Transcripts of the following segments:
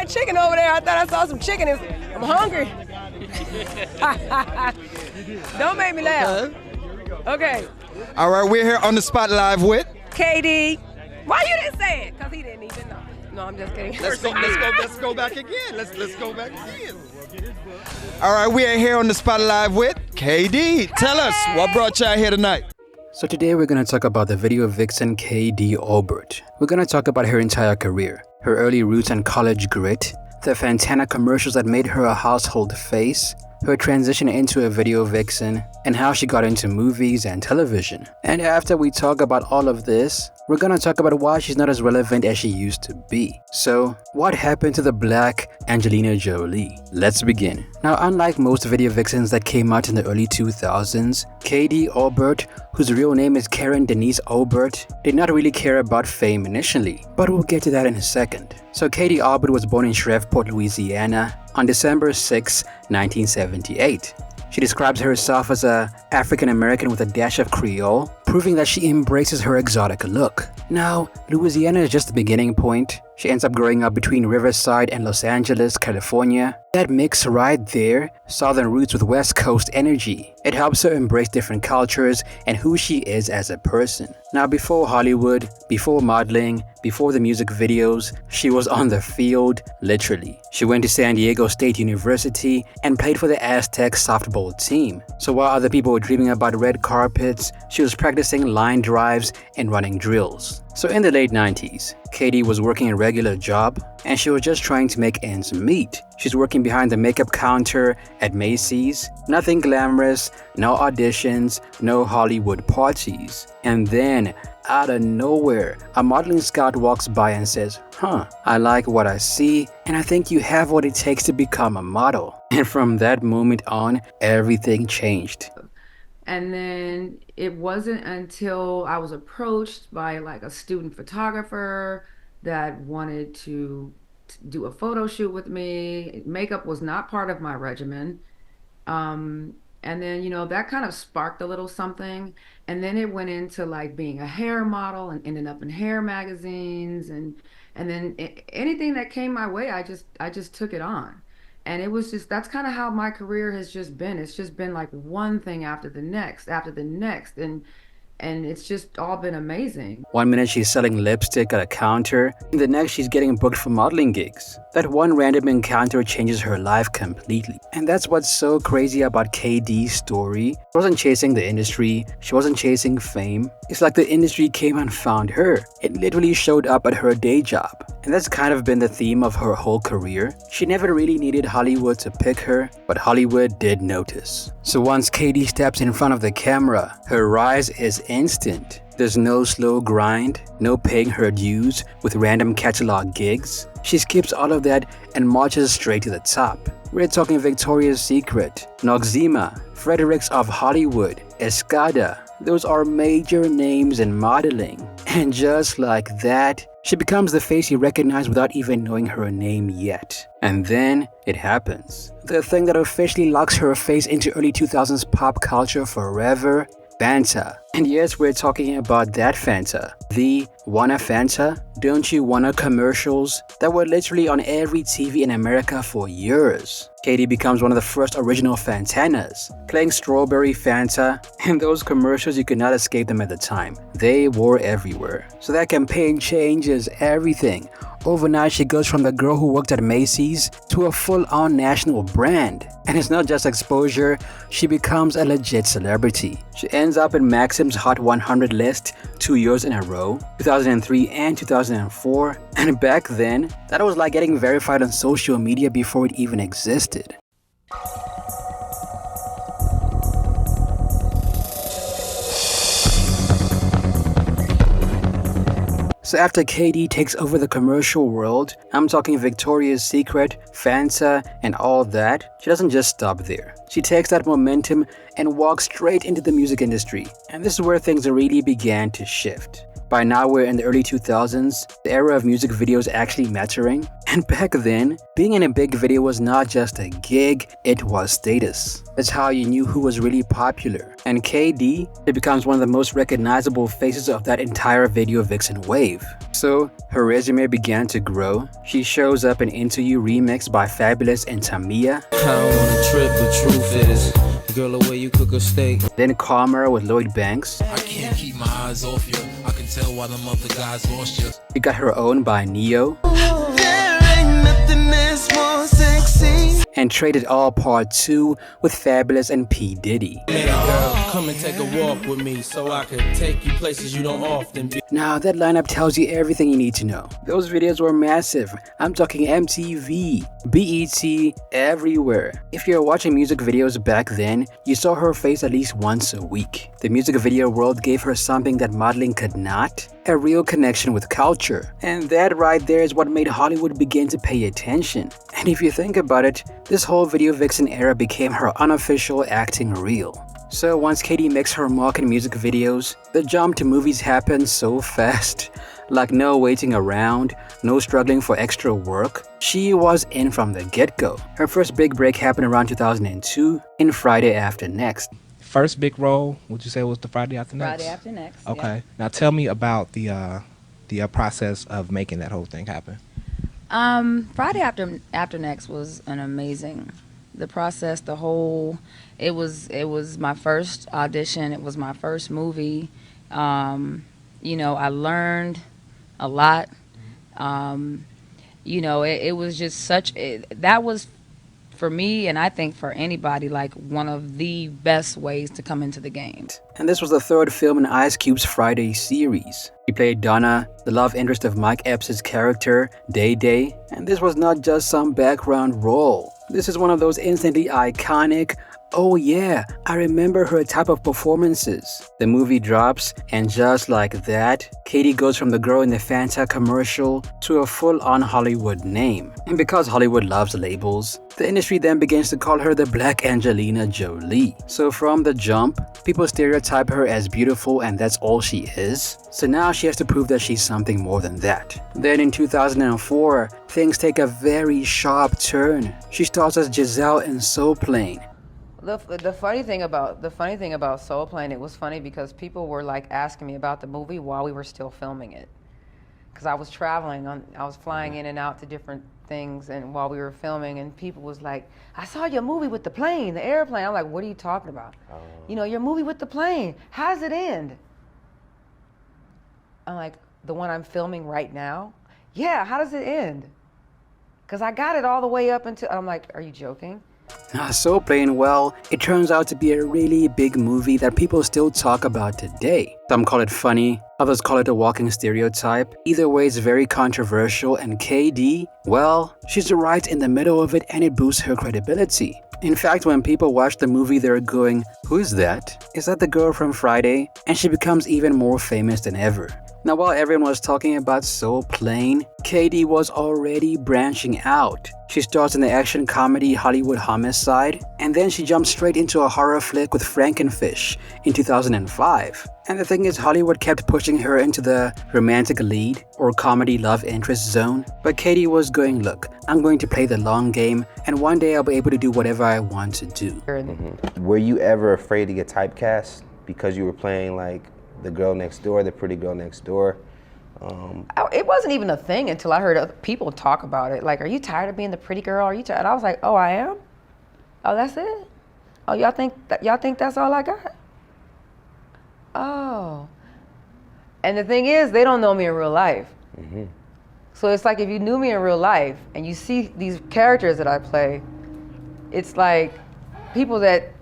fried chicken over there. I thought I saw some chicken. I'm hungry. Don't make me laugh. Okay. All right, we're here on the spot live with KD. Why you didn't say it? Because he didn't even know. No, I'm just kidding. Let's go back again. Let's go back again. All right, we are here on the spot live with KD. Tell us what brought you out here tonight. So today we're going to talk about the video vixen KD Albert. We're going to talk about her entire career, her early roots and college grit, the Fantana commercials that made her a household face, her transition into a video vixen, and how she got into movies and television. And after we talk about all of this, we're gonna talk about why she's not as relevant as she used to be. So, what happened to the black Angelina Jolie? Let's begin. Now, unlike most video vixens that came out in the early 2000s, KD Albert, whose real name is Karen Denise Albert, did not really care about fame initially, but we'll get to that in a second. So KD Albert was born in Shreveport, Louisiana on December 6, 1978. She describes herself as a African American with a dash of Creole, proving that she embraces her exotic look. Now, Louisiana is just the beginning point. She ends up growing up between Riverside and Los Angeles, California. That mix right there, southern roots with West Coast energy. It helps her embrace different cultures and who she is as a person. Now, before Hollywood, before modeling, before the music videos, she was on the field, literally. She went to San Diego State University and played for the Aztec softball team. So while other people were dreaming about red carpets, she was practicing line drives and running drills. So in the late 90s, KD was working a regular job and she was just trying to make ends meet. She's working behind the makeup counter at Macy's. Nothing glamorous, no auditions, no Hollywood parties. And then, out of nowhere, a modeling scout walks by and says, I like what I see and I think you have what it takes to become a model. And from that moment on, everything changed. And then it wasn't until I was approached by like a student photographer that wanted to do a photo shoot with me. Makeup was not part of my regimen. And then, that kind of sparked a little something. And then it went into like being a hair model and ending up in hair magazines. And then anything that came my way, I just took it on. And it was just, that's kind of how my career has just been. It's just been like one thing after the next. And it's just all been amazing. One minute she's selling lipstick at a counter, and the next she's getting booked for modeling gigs. That one random encounter changes her life completely. And that's what's so crazy about KD's story. She wasn't chasing the industry, she wasn't chasing fame. It's like the industry came and found her. It literally showed up at her day job. And that's kind of been the theme of her whole career. She never really needed Hollywood to pick her, but Hollywood did notice. So once KD steps in front of the camera, her rise is instant. There's no slow grind, no paying her dues with random catalog gigs. She skips all of that and marches straight to the top. We're talking Victoria's Secret, Noxzema, Fredericks of Hollywood, Escada. Those are major names in modeling. And just like that, she becomes the face you recognize without even knowing her name yet. And then it happens. The thing that officially locks her face into early 2000s pop culture forever, Fanta. And yes, we're talking about that Fanta. The Wanna Fanta, Don't You Wanna commercials that were literally on every TV in America for years. KD becomes one of the first original Fantanas, playing Strawberry Fanta, and those commercials, you could not escape them at the time. They were everywhere. So that campaign changes everything. Overnight, she goes from the girl who worked at Macy's to a full-on national brand. And it's not just exposure, she becomes a legit celebrity. She ends up in Maxim's Hot 100 list 2 years in a row, 2003 and 2004. And back then, that was like getting verified on social media before it even existed. So after KD takes over the commercial world, I'm talking Victoria's Secret, Fanta, and all that, she doesn't just stop there. She takes that momentum and walks straight into the music industry. And this is where things really began to shift. By now we're in the early 2000s, the era of music videos actually mattering. And back then, being in a big video was not just a gig, it was status. That's how you knew who was really popular. And KD, it becomes one of the most recognizable faces of that entire video vixen wave. So, her resume began to grow. She shows up in Into You remix by Fabulous and Tamia. I don't wanna trip, but truth is, girl, the way you cook a steak. Then Calmer with Lloyd Banks. I can't keep my eyes off you. I can tell why them other guys lost you. She got her own by Neo. And Traded All Part 2 with Fabulous and P. Diddy. Hey girl, come and take a walk with me so I could take you places you don't often be. Now that lineup tells you everything you need to know. Those videos were massive. I'm talking MTV, BET, everywhere. If you're watching music videos back then, you saw her face at least once a week. The music video world gave her something that modeling could not, a real connection with culture. And that right there is what made Hollywood begin to pay attention. And if you think about it, this whole video vixen era became her unofficial acting reel. So once KD makes her mark in music videos, the jump to movies happened so fast. Like no waiting around, no struggling for extra work. She was in from the get-go. Her first big break happened around 2002 in Friday After Next. First big role, would you say was the Friday After Next? Friday After Next. Okay. Yeah. Now tell me about the process of making that whole thing happen. Friday After Next was an amazing. The process, the whole. It was my first audition. It was my first movie. You know, I learned a lot. You know, it was just that was, for me, and I think for anybody, like one of the best ways to come into the game. And this was the third film in Ice Cube's Friday series. He played Donna, the love interest of Mike Epps' character, Day Day, and this was not just some background role. This is one of those instantly iconic, oh yeah, I remember her type of performances. The movie drops, and just like that, Katie goes from the girl in the Fanta commercial to a full-on Hollywood name. And because Hollywood loves labels, the industry then begins to call her the Black Angelina Jolie. So from the jump, people stereotype her as beautiful and that's all she is. So now she has to prove that she's something more than that. Then in 2004, things take a very sharp turn. She stars as Giselle in Soul Plane. The funny thing about Soul Plane, it was funny because people were like asking me about the movie while we were still filming it. Because I was traveling, I was flying in and out to different things, and while we were filming, and people was like, I saw your movie with the plane, the airplane. I'm like, what are you talking about? You know, your movie with the plane, how does it end? I'm like, the one I'm filming right now? Yeah, how does it end? Because I got it all the way up until, I'm like, are you joking? Soul Plane, well, it turns out to be a really big movie that people still talk about today. Some call it funny, others call it a walking stereotype. Either way, it's very controversial, and KD, well, she's right in the middle of it and it boosts her credibility. In fact, when people watch the movie, they're going, who is that? Is that the girl from Friday? And she becomes even more famous than ever. Now, while everyone was talking about Soul Plane, KD was already branching out. She stars in the action comedy Hollywood Homicide, and then she jumps straight into a horror flick with Frankenfish in 2005. And the thing is, Hollywood kept pushing her into the romantic lead or comedy love interest zone. But KD was going, look, I'm going to play the long game, and one day I'll be able to do whatever I want to do. Mm-hmm. Were you ever afraid to get typecast because you were playing like the girl next door, the pretty girl next door? It wasn't even a thing until I heard other people talk about it. Like, are you tired of being the pretty girl? Are you tired? And I was like, oh, I am? Oh, that's it? Oh, y'all think that's all I got? Oh. And the thing is, they don't know me in real life. Mm-hmm. So it's like if you knew me in real life and you see these characters that I play, it's like people that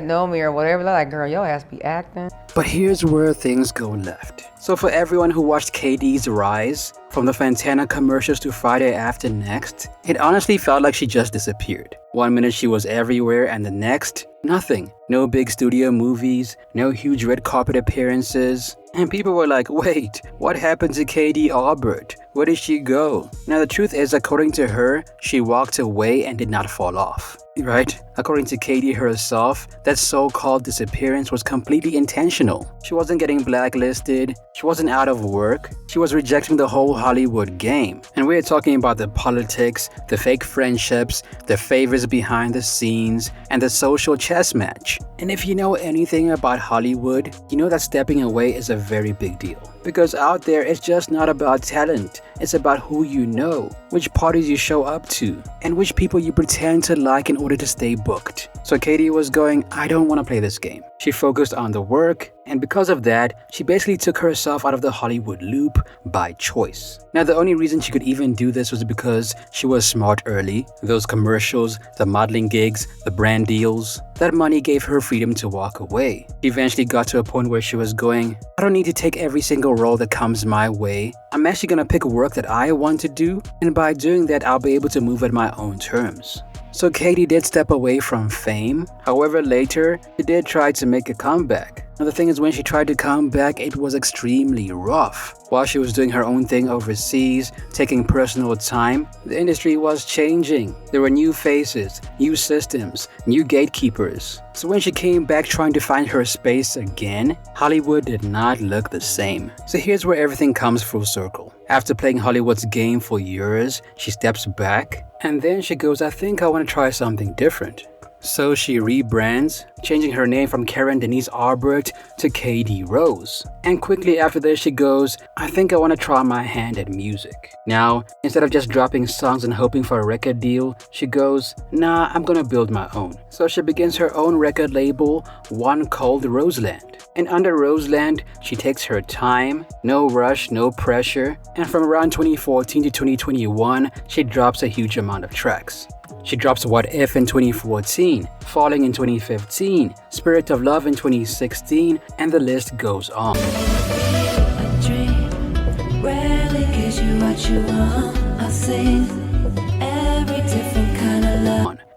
know me or whatever, they're like, girl, your ass be acting. But here's where things go left. So for everyone who watched KD's rise, from the Fantana commercials to Friday After Next, it honestly felt like she just disappeared. One minute she was everywhere and the next, nothing. No big studio movies, no huge red carpet appearances. And people were like, wait, what happened to KD Albert? Where did she go? Now the truth is, according to her, she walked away and did not fall off. Right? According to Katie herself, that so-called disappearance was completely intentional. She wasn't getting blacklisted, she wasn't out of work, she was rejecting the whole Hollywood game. And we're talking about the politics, the fake friendships, the favors behind the scenes, and the social chess match. And if you know anything about Hollywood, you know that stepping away is a very big deal. Because out there, it's just not about talent, it's about who you know, which parties you show up to, and which people you pretend to like in order to stay booked. So Katie was going, I don't want to play this game. She focused on the work, and because of that, she basically took herself out of the Hollywood loop by choice. Now the only reason she could even do this was because she was smart early. Those commercials, the modeling gigs, the brand deals, that money gave her freedom to walk away. She eventually got to a point where she was going, I don't need to take every single role that comes my way. I'm actually gonna pick work that I want to do, and by doing that, I'll be able to move at my own terms. So Katie did step away from fame. However, later, she did try to make a comeback. Now the thing is, when she tried to come back, it was extremely rough. While she was doing her own thing overseas, taking personal time, the industry was changing. There were new faces, new systems, new gatekeepers. So when she came back trying to find her space again, Hollywood did not look the same. So here's where everything comes full circle. After playing Hollywood's game for years, she steps back, and then she goes, I think I want to try something different. So she rebrands, changing her name from Karen Denise Arbert to KD Rose. And quickly after this, she goes, I think I want to try my hand at music. Now, instead of just dropping songs and hoping for a record deal, she goes, nah, I'm gonna build my own. So she begins her own record label, one called Roseland. And under Roseland, she takes her time, no rush, no pressure, and from around 2014 to 2021, she drops a huge amount of tracks. She drops What If in 2014, Falling in 2015, Spirit of Love in 2016, and the list goes on.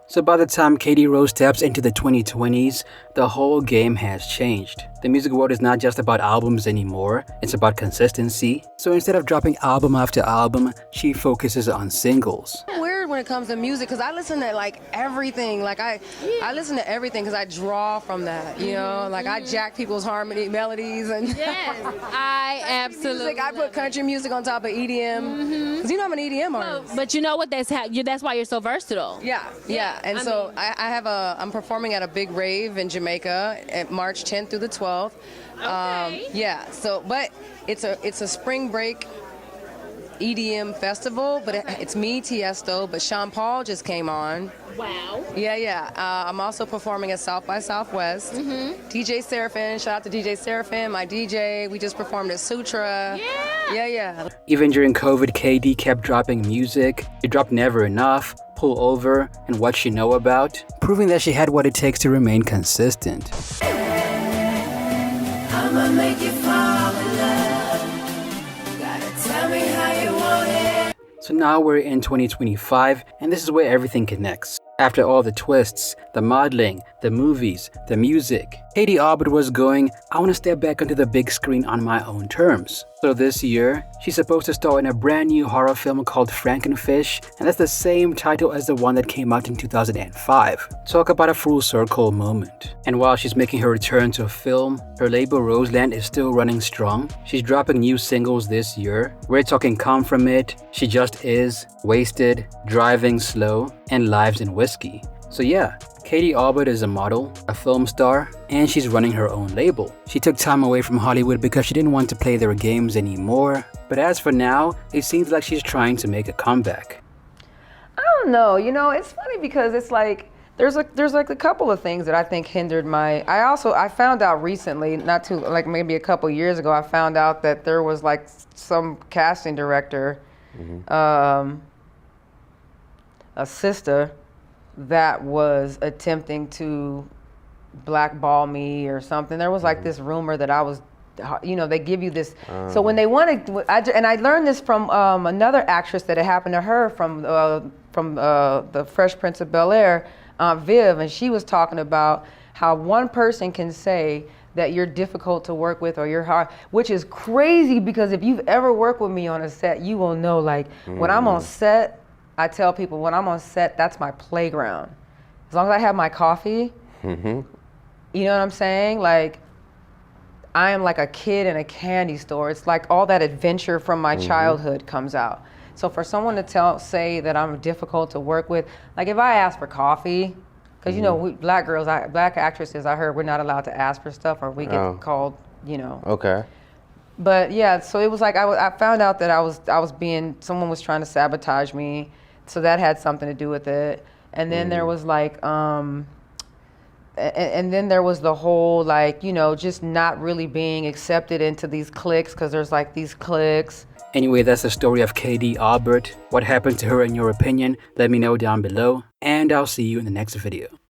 So by the time Katie Rose steps into the 2020s, the whole game has changed. The music world is not just about albums anymore, it's about consistency. So instead of dropping album after album, she focuses on singles. Weird when it comes to music because I listen to like everything. Like I listen to everything because I draw from that, you know? Like I jack people's harmony, melodies and yes, I absolutely music. I put country music on top of EDM. Because you know I'm an EDM artist. But you know what, that's why you're so versatile. Yeah. And I'm performing at a big rave in Jamaica at March 10th through the 12th. Okay. But it's a spring break EDM festival, but it's me, Tiesto, but Sean Paul just came on. Wow. Yeah. I'm also performing at South by Southwest. DJ Seraphin, shout out to DJ Seraphin, my DJ. We just performed at Sutra. Yeah. Even during COVID, KD kept dropping music. She dropped Never Enough, Pull Over, and What You Know About, proving that she had what it takes to remain consistent. I'ma make you fall in love. Gotta tell me how you want it. So now we're in 2025, and this is where everything connects. After all the twists, the modeling, the movies, the music, Katie Arbert was going, I want to step back onto the big screen on my own terms. So this year, she's supposed to star in a brand new horror film called Frankenfish, and that's the same title as the one that came out in 2005. Talk about a full circle moment. And while she's making her return to film, her label Roseland is still running strong. She's dropping new singles this year. We're talking Come From It, She Just Is, Wasted, Driving Slow, and Lives in Whiskey. So yeah, Katie Arbert is a model, a film star, and she's running her own label. She took time away from Hollywood because she didn't want to play their games anymore. But as for now, it seems like she's trying to make a comeback. I don't know. You know, it's funny because it's like there's like a couple of things that I think hindered my. I found out recently, not too like maybe a couple years ago, I found out that there was like some casting director, a sister, that was attempting to blackball me or something. There was like this rumor that I was, you know, they give you this. So when they wanted, and I learned this from another actress that it happened to her from the Fresh Prince of Bel-Air, Aunt Viv, and she was talking about how one person can say that you're difficult to work with or you're hard, which is crazy because if you've ever worked with me on a set, you will know, like, when I'm on set, I tell people when I'm on set, that's my playground. As long as I have my coffee, you know what I'm saying? Like, I am like a kid in a candy store. It's like all that adventure from my childhood comes out. So for someone to say that I'm difficult to work with, like if I ask for coffee, because you know, black actresses, I heard we're not allowed to ask for stuff or we get called, you know. Okay. But yeah, so it was like I found out that someone was trying to sabotage me, so that had something to do with it. And then there was like, and then there was the whole like, you know, just not really being accepted into these cliques because there's like these cliques. Anyway, that's the story of KD Albert. What happened to her in your opinion? Let me know down below, and I'll see you in the next video.